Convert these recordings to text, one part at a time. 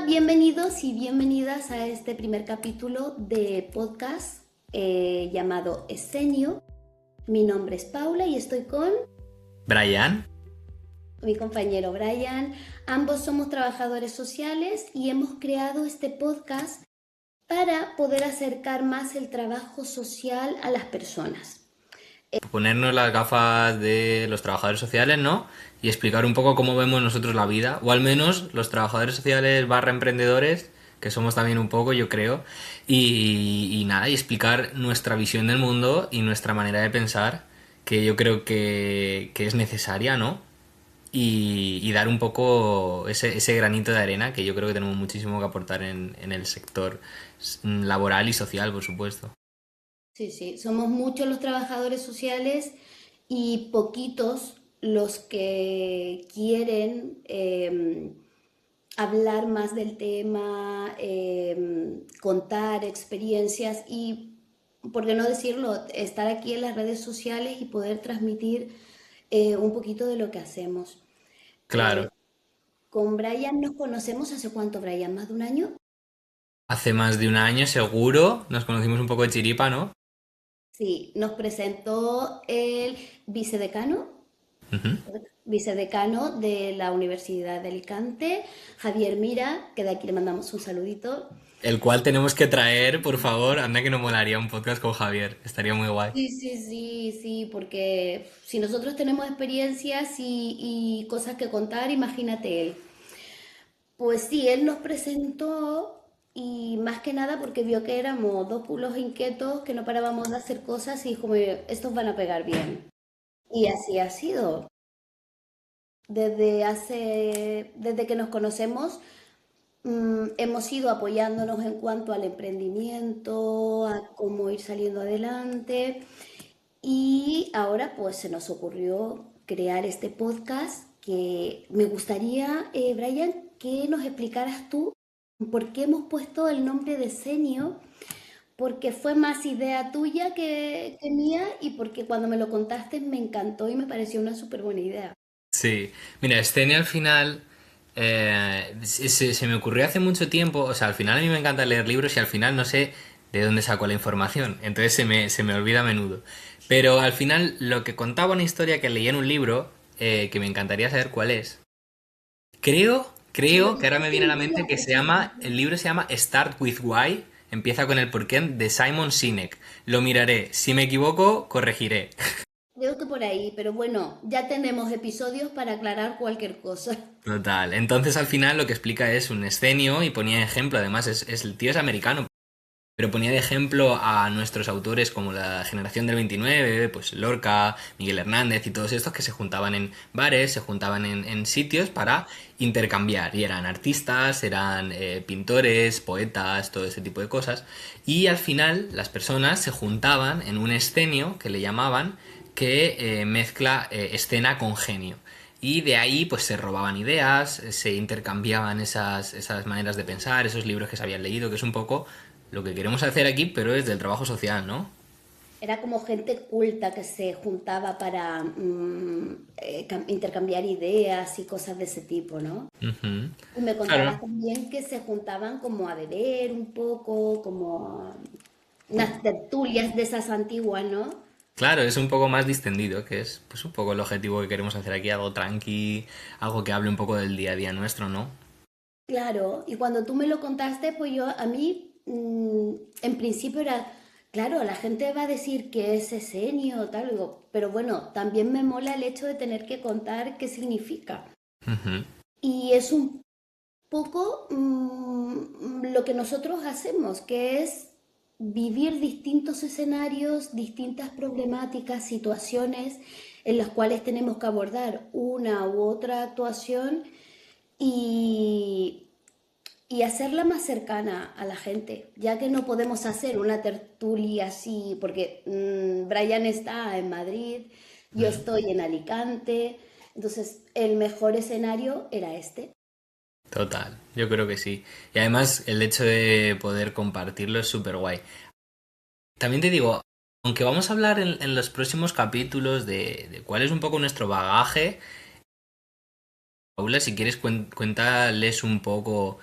bienvenidos y bienvenidas a este primer capítulo de podcast llamado Escenio. Mi nombre es Paula y estoy con Brian. mi compañero Brian. Ambos somos trabajadores sociales y hemos creado este podcast para poder acercar más el trabajo social a las personas. Ponernos las gafas de los trabajadores sociales, ¿no? Y explicar un poco cómo vemos nosotros la vida, o al menos los trabajadores sociales barra emprendedores, que somos también un poco, yo creo, y nada, y explicar nuestra visión del mundo y nuestra manera de pensar, que yo creo que es necesaria, ¿no? Y dar un poco ese granito de arena, que yo creo que tenemos muchísimo que aportar en el sector laboral y social, por supuesto. Sí, somos muchos los trabajadores sociales y poquitos los que quieren hablar más del tema, contar experiencias y, por qué no decirlo, estar aquí en las redes sociales y poder transmitir un poquito de lo que hacemos. Claro. Con Brian nos conocemos hace cuánto, Brian, más de un año. Hace más de un año, seguro, nos conocimos un poco de chiripa, ¿no? Sí, nos presentó el vicedecano, Ujú. vicedecano de la Universidad de Alicante, Javier Mira, que de aquí le mandamos un saludito. El cual tenemos que traer, por favor, anda que no molaría un podcast con Javier, estaría muy guay. Sí, porque si nosotros tenemos experiencias y cosas que contar, imagínate él. Pues sí, él nos presentó y más que nada porque vio que éramos dos culos inquietos que no parábamos de hacer cosas y dijo, estos van a pegar bien. Y así ha sido. Desde que nos conocemos, hemos ido apoyándonos en cuanto al emprendimiento, a cómo ir saliendo adelante. Y ahora pues se nos ocurrió crear este podcast que me gustaría, Brian, que nos explicaras tú por qué hemos puesto el nombre de Senio, porque fue más idea tuya que mía y porque cuando me lo contaste me encantó y me pareció una súper buena idea. Sí, mira, Scene al final se me ocurrió hace mucho tiempo, o sea, al final a mí me encanta leer libros y al final no sé de dónde saco la información, entonces se me olvida a menudo. Pero al final lo que contaba una historia que leí en un libro, que me encantaría saber cuál es. Si lo Creo que ahora me dijiste viene a un la día, mente que se llama, el libro se llama Start with Why, empieza con el porqué de Simon Sinek. Lo miraré, si me equivoco, corregiré. creo que por ahí, pero bueno, ya tenemos episodios para aclarar cualquier cosa. Total. Entonces al final lo que explica es un escenio y ponía ejemplo, además el tío es americano, pero ponía de ejemplo a nuestros autores como la generación del 29, pues Lorca, Miguel Hernández y todos estos que se juntaban en bares, se juntaban en sitios para intercambiar. Y eran artistas, eran pintores, poetas, todo ese tipo de cosas. Y al final las personas se juntaban en un escenio que le llamaban que mezcla escena con genio. Y de ahí pues se robaban ideas, se intercambiaban esas maneras de pensar, esos libros que se habían leído, que es un poco lo que queremos hacer aquí, pero desde el trabajo social, ¿no? Era como gente culta que se juntaba para intercambiar ideas y cosas de ese tipo, ¿no? Ujú. Y me contabas Claro. también que se juntaban como a beber un poco, como unas tertulias de esas antiguas, ¿no? Claro, es un poco más distendido, que es pues un poco el objetivo que queremos hacer aquí, algo tranqui, algo que hable un poco del día a día nuestro, ¿no? Claro, y cuando tú me lo contaste, pues yo a mí, en principio era, claro, la gente va a decir que es esenio o tal, digo, pero bueno, también me mola el hecho de tener que contar qué significa. Ujú. Y es un poco lo que nosotros hacemos, que es vivir distintos escenarios, distintas problemáticas, situaciones en las cuales tenemos que abordar una u otra actuación y, y hacerla más cercana a la gente, ya que no podemos hacer una tertulia así, porque Brian está en Madrid, yo estoy en Alicante, entonces el mejor escenario era este. Total, yo creo que sí. Y además el hecho de poder compartirlo es súper guay. También te digo, aunque vamos a hablar en los próximos capítulos de cuál es un poco nuestro bagaje, Paula, si quieres cuéntales un poco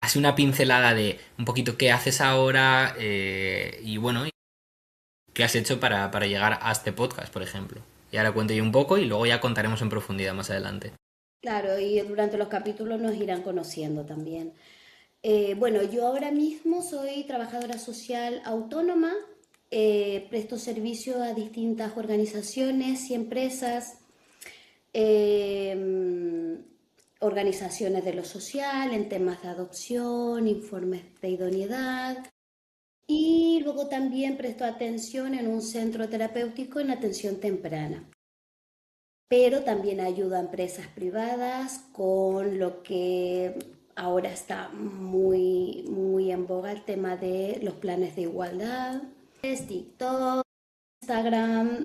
así una pincelada de un poquito qué haces ahora y bueno, qué has hecho para llegar a este podcast, por ejemplo. Y ahora cuento yo un poco y luego ya contaremos en profundidad más adelante. Claro, y durante los capítulos nos irán conociendo también. Bueno, yo ahora mismo soy trabajadora social autónoma, presto servicio a distintas organizaciones y empresas, eh, organizaciones de lo social en temas de adopción, informes de idoneidad y luego también presto atención en un centro terapéutico en atención temprana. Pero también ayuda a empresas privadas con lo que ahora está muy en boga el tema de los planes de igualdad. Es TikTok, Instagram,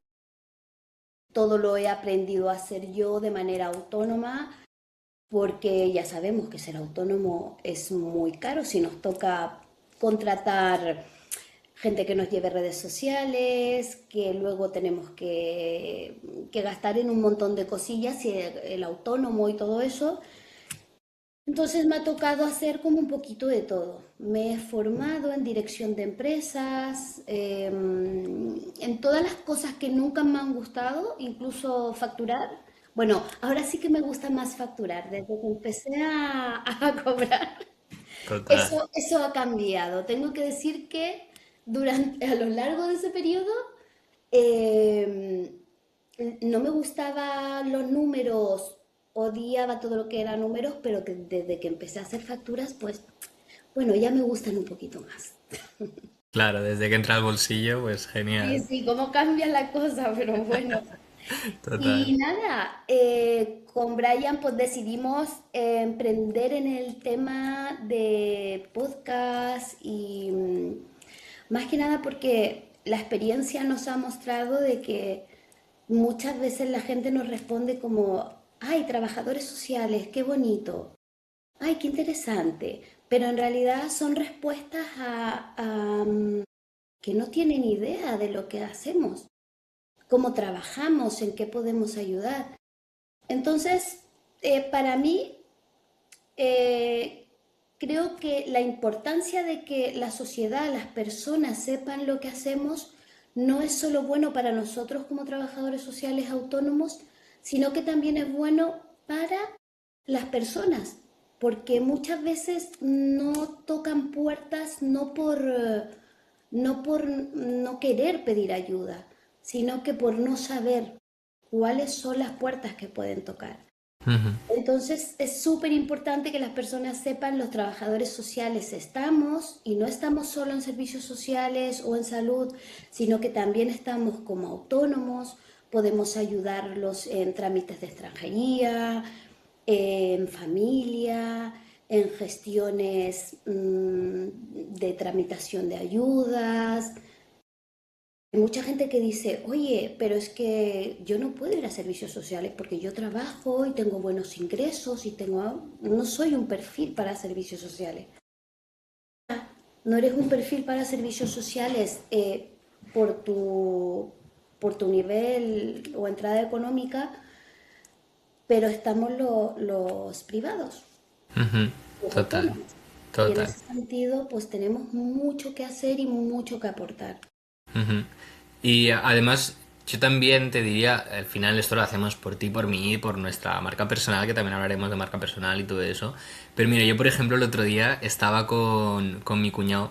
todo lo he aprendido a hacer yo de manera autónoma porque ya sabemos que ser autónomo es muy caro si nos toca contratar gente que nos lleve redes sociales, que luego tenemos que gastar en un montón de cosillas y el autónomo y todo eso. Entonces me ha tocado hacer como un poquito de todo. Me he formado en dirección de empresas, en todas las cosas que nunca me han gustado, incluso facturar. Bueno, ahora sí que me gusta más facturar. Desde que empecé a cobrar, Total. eso ha cambiado. Tengo que decir que a lo largo de ese periodo eh, no me gustaban los números, odiaba todo lo que era números, pero que desde que empecé a hacer facturas, pues bueno, ya me gustan un poquito más. Claro, desde que entra al bolsillo, pues Sí, genial. sí, cómo cambia la cosa, pero bueno. Total. Y nada, con Brian pues decidimos emprender en el tema de podcast y más que nada porque la experiencia nos ha mostrado de que muchas veces la gente nos responde como, ay, trabajadores sociales, qué bonito, ay, qué interesante, pero en realidad son respuestas que no tienen idea de lo que hacemos, cómo trabajamos, en qué podemos ayudar. Entonces, para mí, eh, creo que la importancia de que la sociedad, las personas sepan lo que hacemos, no es solo bueno para nosotros como trabajadores sociales autónomos, sino que también es bueno para las personas, porque muchas veces no tocan puertas no por no querer pedir ayuda, sino que por no saber cuáles son las puertas que pueden tocar. Ujú. Entonces es súper importante que las personas sepan, los trabajadores sociales estamos y no estamos solo en servicios sociales o en salud, sino que también estamos como autónomos, podemos ayudarlos en trámites de extranjería, en familia, en gestiones de tramitación de ayudas. Hay mucha gente que dice, oye, pero es que yo no puedo ir a servicios sociales porque yo trabajo y tengo buenos ingresos y no soy un perfil para servicios sociales. No eres un perfil para servicios sociales por por tu nivel o entrada económica, pero estamos los privados, Ujú. los Total. autónomos. Y en Total. ese sentido, pues tenemos mucho que hacer y mucho que aportar. Ujú. Y además, yo también te diría, al final esto lo hacemos por ti, por mí, por nuestra marca personal, que también hablaremos de marca personal y todo eso. Pero mira, yo por ejemplo el otro día estaba con mi cuñado,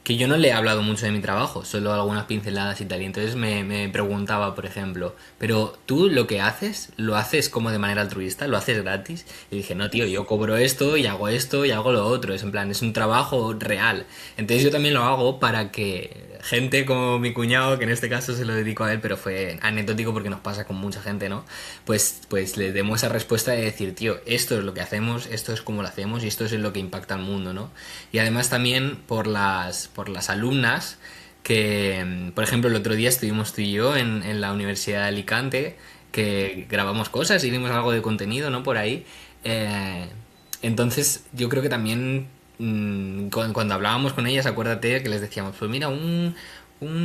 que yo no le he hablado mucho de mi trabajo, solo algunas pinceladas y tal. Y entonces me preguntaba, por ejemplo, pero tú lo que haces, ¿lo haces como de manera altruista? ¿Lo haces gratis? Y dije, no, tío, yo cobro esto y hago lo otro. Es en plan, es un trabajo real. Entonces yo también lo hago para que gente como mi cuñado, que en este caso se lo dedico a él, pero fue anecdótico porque nos pasa con mucha gente, ¿no? Pues le demos esa respuesta de decir, tío, esto es lo que hacemos, esto es como lo hacemos y esto es lo que impacta al mundo, ¿no? Y además también por las alumnas que, por ejemplo, el otro día estuvimos tú y yo en la Universidad de Alicante, que grabamos cosas y dimos algo de contenido, ¿no? Por ahí. Eh, entonces, yo creo que también cuando hablábamos con ellas, acuérdate que les decíamos, pues mira, un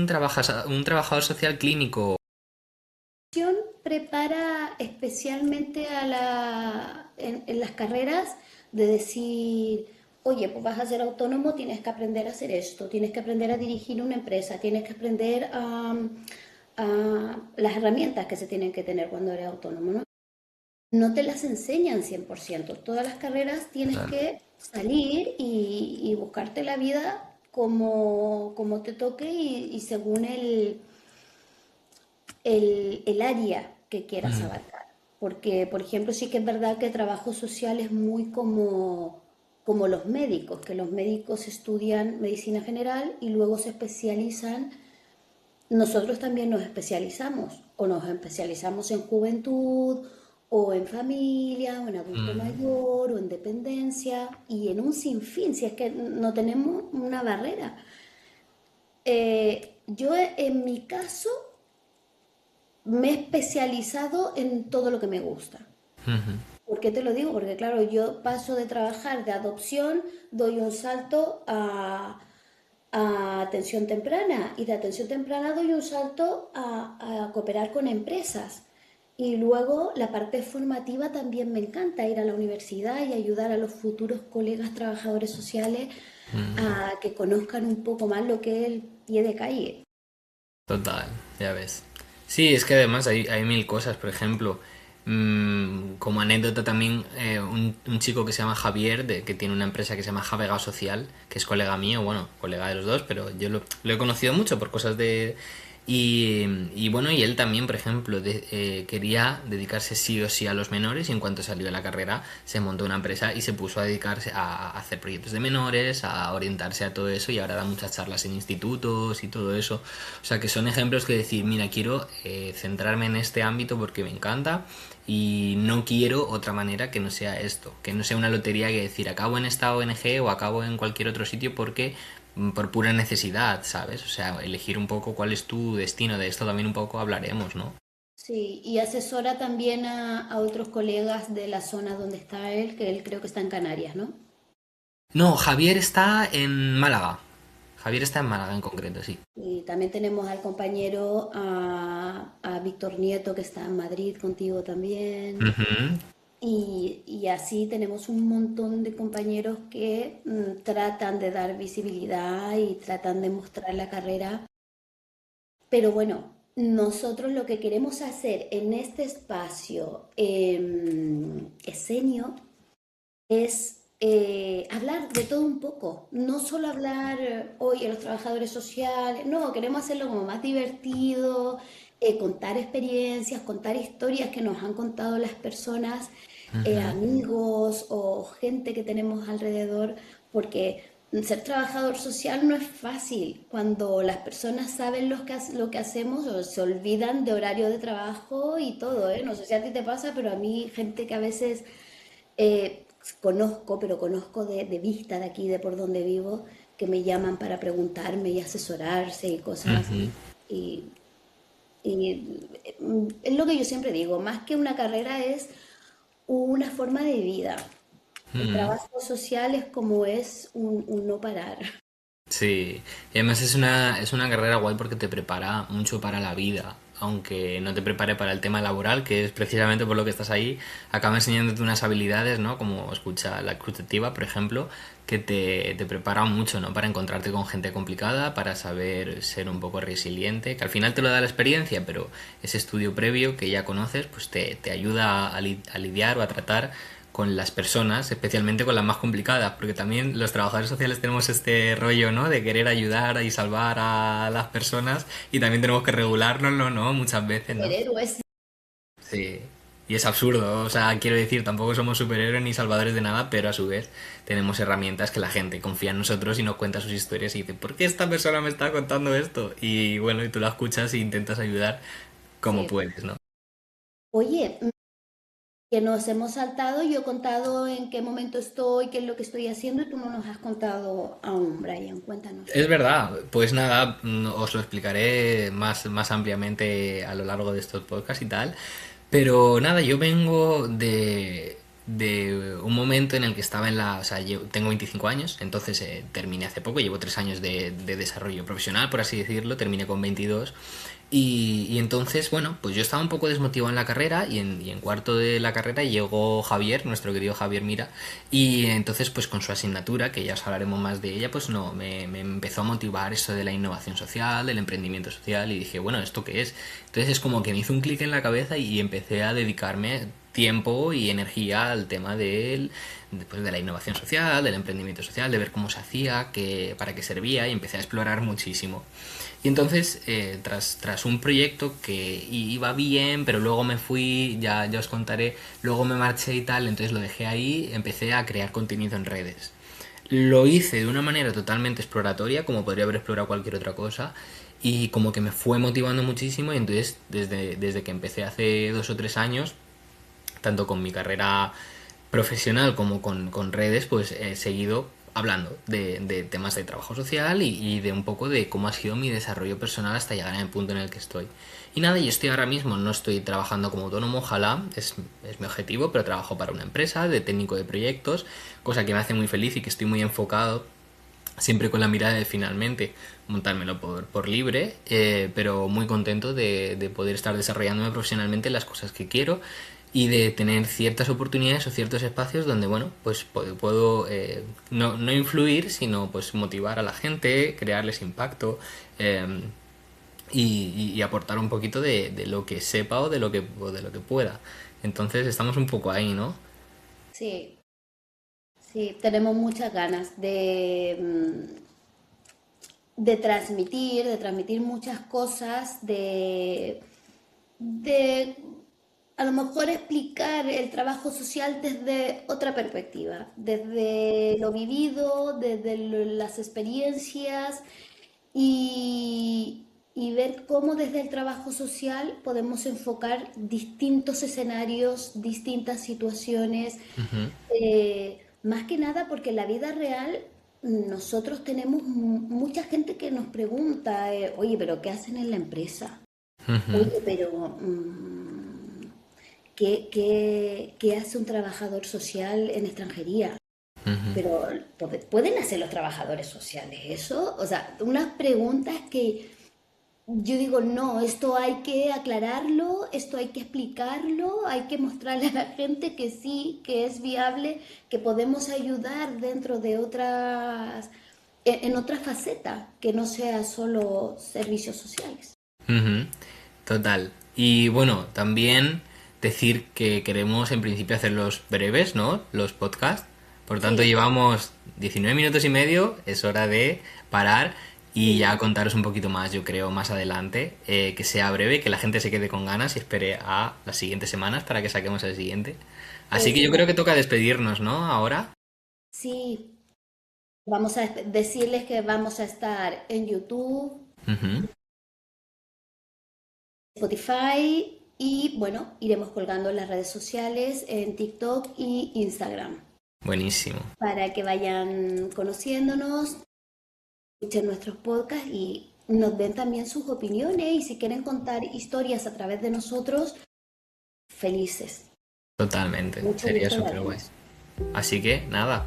trabajador social clínico. Prepara especialmente en las carreras de decir, oye, pues vas a ser autónomo, tienes que aprender a hacer esto, tienes que aprender a dirigir una empresa, tienes que aprender a las herramientas que se tienen que tener cuando eres autónomo, ¿no? No te las enseñan 100%. Todas las carreras tienes Claro. que salir y buscarte la vida como te toque y según el área que quieras Mm, abarcar. Porque, por ejemplo, sí que es verdad que trabajo social es muy como los médicos, que los médicos estudian medicina general y luego se especializan. Nosotros también nos especializamos, o nos especializamos en juventud, o en familia, o en adulto mm, mayor, o en dependencia, y en un sinfín, si es que no tenemos una barrera. Yo en mi caso me he especializado en todo lo que me gusta. ujú. ¿Por qué te lo digo? Porque claro, yo paso de trabajar de adopción, doy un salto a atención temprana y de atención temprana doy un salto a cooperar con empresas. Y luego la parte formativa también me encanta, ir a la universidad y ayudar a los futuros colegas trabajadores sociales a que conozcan un poco más lo que es el pie de calle. Total, ya ves. Sí, es que además hay mil cosas, por ejemplo, como anécdota también, un chico que se llama Javier, que tiene una empresa que se llama Javega Social, que es colega mío, bueno, colega de los dos, pero yo lo he conocido mucho por cosas de... y bueno, y él también, por ejemplo, quería dedicarse sí o sí a los menores y en cuanto salió de la carrera se montó una empresa y se puso a dedicarse a hacer proyectos de menores, a orientarse a todo eso y ahora da muchas charlas en institutos y todo eso. O sea que son ejemplos que decir, mira, quiero centrarme en este ámbito porque me encanta y no quiero otra manera que no sea esto, que no sea una lotería que decir acabo en esta ONG o acabo en cualquier otro sitio porque por pura necesidad, ¿sabes? O sea, elegir un poco cuál es tu destino, de esto también un poco hablaremos, ¿no? Sí, y asesora también a otros colegas de la zona donde está él, que él creo que está en Canarias, ¿no? No, Javier está en Málaga. Javier está en Málaga en concreto, sí. Y también tenemos al compañero, a Víctor Nieto, que está en Madrid contigo también. Ujú. Y así tenemos un montón de compañeros que tratan de dar visibilidad y tratan de mostrar la carrera. Pero bueno, nosotros lo que queremos hacer en este espacio escenio es hablar de todo un poco, no solo hablar hoy de los trabajadores sociales, no, queremos hacerlo como más divertido, contar experiencias, contar historias que nos han contado las personas, amigos o gente que tenemos alrededor, porque ser trabajador social no es fácil cuando las personas saben lo que hacemos o se olvidan de horario de trabajo y todo, ¿eh? No sé si a ti te pasa, pero a mí gente que a veces conozco, pero conozco de vista de aquí, de por donde vivo, que me llaman para preguntarme y asesorarse y cosas Ujú. así. Y, y es lo que yo siempre digo, más que una carrera es una forma de vida. El Mm. trabajo social es como es un no parar. Sí, y además es una carrera guay porque te prepara mucho para la vida, aunque no te prepare para el tema laboral, que es precisamente por lo que estás ahí, acaba enseñándote unas habilidades, ¿no? Como escucha la escuchativa, por ejemplo, que te prepara mucho, ¿no? Para encontrarte con gente complicada, para saber ser un poco resiliente, que al final te lo da la experiencia, pero ese estudio previo que ya conoces, pues te ayuda a lidiar o a tratar con las personas, especialmente con las más complicadas, porque también los trabajadores sociales tenemos este rollo, ¿no? De querer ayudar y salvar a las personas y también tenemos que regulárnoslo, ¿no? Muchas veces, ¿no? Superhéroes. Sí. Y es absurdo, o sea, quiero decir, tampoco somos superhéroes ni salvadores de nada, pero a su vez tenemos herramientas que la gente confía en nosotros y nos cuenta sus historias y dice, ¿por qué esta persona me está contando esto? Y bueno, y tú la escuchas e intentas ayudar como Sí. puedes, ¿no? Oye, que nos hemos saltado, yo he contado en qué momento estoy, qué es lo que estoy haciendo y tú no nos has contado aún, Brian, cuéntanos. Es verdad, pues nada, os lo explicaré más ampliamente a lo largo de estos podcasts y tal. Pero nada, yo vengo de un momento en el que estaba en la... O sea, yo tengo 25 años, entonces terminé hace poco, llevo 3 años de desarrollo profesional, por así decirlo, terminé con 22 Y entonces, bueno, pues yo estaba un poco desmotivado en la carrera y en cuarto de la carrera llegó Javier, nuestro querido Javier Mira, y entonces pues con su asignatura, que ya os hablaremos más de ella, pues no, me empezó a motivar eso de la innovación social, del emprendimiento social y dije, bueno, ¿esto qué es? Entonces es como que me hizo un clic en la cabeza y empecé a dedicarme tiempo y energía al tema pues, de la innovación social, del emprendimiento social, de ver cómo se hacía, para qué servía y empecé a explorar muchísimo. Y entonces, tras un proyecto que iba bien, pero luego me fui, ya os contaré, luego me marché y tal, entonces lo dejé ahí, empecé a crear contenido en redes. Lo hice de una manera totalmente exploratoria, como podría haber explorado cualquier otra cosa, y como que me fue motivando muchísimo, y entonces desde que empecé hace 2 o 3 años, tanto con mi carrera profesional como con redes, pues he seguido hablando de temas de trabajo social y de un poco de cómo ha sido mi desarrollo personal hasta llegar al punto en el que estoy. Y nada, yo estoy ahora mismo, no estoy trabajando como autónomo, ojalá, es mi objetivo, pero trabajo para una empresa de técnico de proyectos, cosa que me hace muy feliz y que estoy muy enfocado siempre con la mirada de finalmente montármelo por libre, pero muy contento de poder estar desarrollándome profesionalmente en las cosas que quiero y de tener ciertas oportunidades o ciertos espacios donde, bueno, pues puedo no influir, sino pues motivar a la gente, crearles impacto eh, y aportar un poquito de lo que sepa o de lo que pueda. Entonces estamos un poco ahí, ¿no? Sí, sí, tenemos muchas ganas de transmitir muchas cosas, de a lo mejor explicar el trabajo social desde otra perspectiva, desde lo vivido, desde las experiencias y ver cómo desde el trabajo social podemos enfocar distintos escenarios, distintas situaciones, más que nada porque en la vida real nosotros tenemos mucha gente que nos pregunta, oye, pero ¿qué hacen en la empresa? Oye, pero ¿qué hace un trabajador social en extranjería? Pero ¿pueden hacer los trabajadores sociales eso? O sea, unas preguntas que yo digo, no, esto hay que aclararlo, esto hay que explicarlo, hay que mostrarle a la gente que sí, que es viable, que podemos ayudar dentro de otras, en otra faceta, que no sea solo servicios sociales. Ujú, total. Y bueno, también decir que queremos en principio hacerlos breves, ¿no? Los podcasts. Por tanto, Sí, llevamos 19 minutos y medio. Es hora de parar y ya sí, contaros un poquito más, yo creo, más adelante. Que sea breve, que la gente se quede con ganas y espere a las siguientes semanas para que saquemos el siguiente. Así que yo eso. creo que toca despedirnos, ¿no? Ahora. Sí, vamos a decirles que vamos a estar en YouTube, Ujú, Spotify y bueno, iremos colgando en las redes sociales, en TikTok y Instagram, buenísimo. para que vayan conociéndonos, escuchen nuestros podcasts y nos den también sus opiniones y si quieren contar historias a través de nosotros, felices. Totalmente. Mucho Sería gusto súper guay. daremos. Así que nada.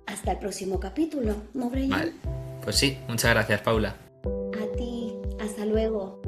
Hasta el próximo capítulo, ¿no, Vale. Brian? Pues sí, muchas gracias, Paula. A ti, hasta luego.